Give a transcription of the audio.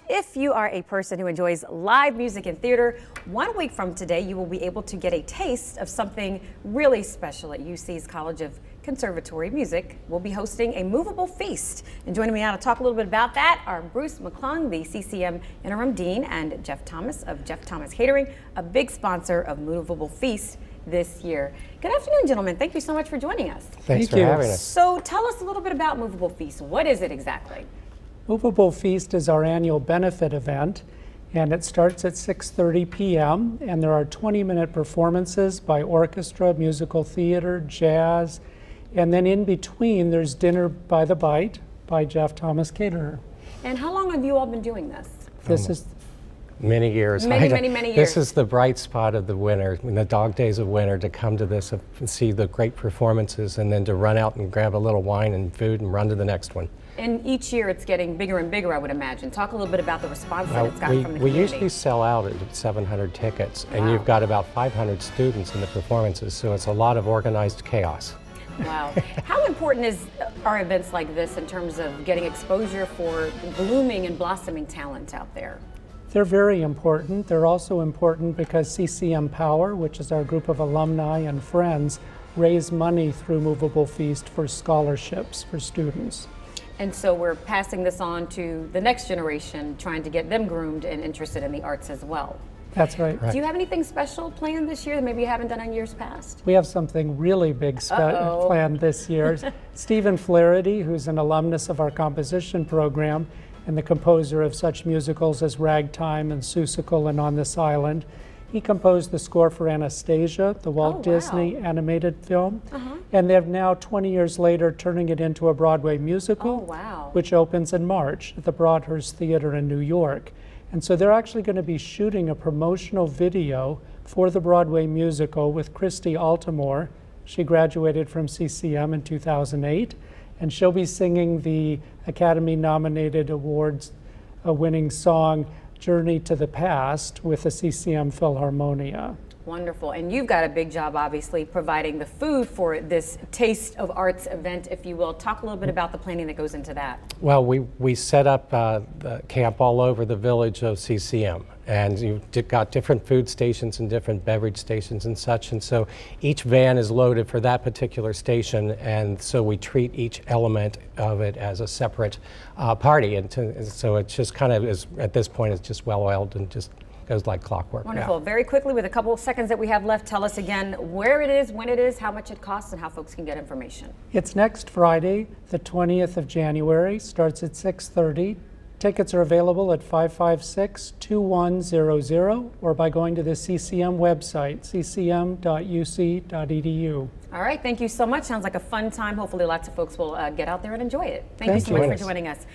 If you are a person who enjoys live music and theater, 1 week from today you will be able to get a taste of something really special at UC's College of Conservatory Music. We'll be hosting a movable feast. And joining me now to talk a little bit about that are Bruce McClung, the CCM Interim Dean, and Jeff Thomas of Jeff Thomas Catering, a big sponsor of Movable Feast this year. Good afternoon, gentlemen. Thank you so much for joining us. Thanks for having us. So tell us a little bit about Movable Feast. What is it exactly? Movable Feast is our annual benefit event, and it starts at 6:30 p.m. and there are 20-minute performances by orchestra, musical theater, jazz, and then in between there's dinner by the bite by Jeff Thomas Caterer. And how long have you all been doing this? This is many years. Many years. This is the bright spot of the winter, in the dog days of winter, to come to this and see the great performances and then to run out and grab a little wine and food and run to the next one. And each year it's getting bigger and bigger, I would imagine. Talk a little bit about the response that it's gotten from the we community. usually sell out at 700 tickets, and Wow. you've got about 500 students in the performances, so it's a lot of organized chaos. Wow. How important are events like this in terms of getting exposure for blooming and blossoming talent out there? They're very important. They're also important because CCM Power, which is our group of alumni and friends, raise money through Movable Feast for scholarships for students. And so we're passing this on to the next generation, trying to get them groomed and interested in the arts as well. That's right. Do you have anything special planned this year that maybe you haven't done in years past? We have something really big planned this year. Stephen Flaherty, who's an alumnus of our composition program and the composer of such musicals as Ragtime and Seussical and On This Island, he composed the score for Anastasia, the Walt Disney animated film, and they're now 20 years later turning it into a Broadway musical, which opens in March at the Broadhurst Theater in New York. And so they're actually going to be shooting a promotional video for the Broadway musical with Christy Altimore. She graduated from CCM in 2008, and she'll be singing the Academy-nominated Awards-winning song Journey to the Past with the CCM Philharmonia. Wonderful. And you've got a big job, obviously, providing the food for this Taste of Arts event, if you will. Talk a little bit about the planning that goes into that. Well, we set up the camp all over the village of CCM, and you've got different food stations and different beverage stations and such, and so each van is loaded for that particular station, and so we treat each element of it as a separate party, and so it just kind of is, at this point, it's just well-oiled and just goes like clockwork. Wonderful. Yeah. Very quickly, with a couple of seconds that we have left, tell us again where it is, when it is, how much it costs, and how folks can get information. It's next Friday, the 20th of January, starts at 6:30. Tickets are available at 556-2100 or by going to the CCM website, ccm.uc.edu. All right, thank you so much. Sounds like a fun time. Hopefully lots of folks will get out there and enjoy it. Thank you so much for joining us.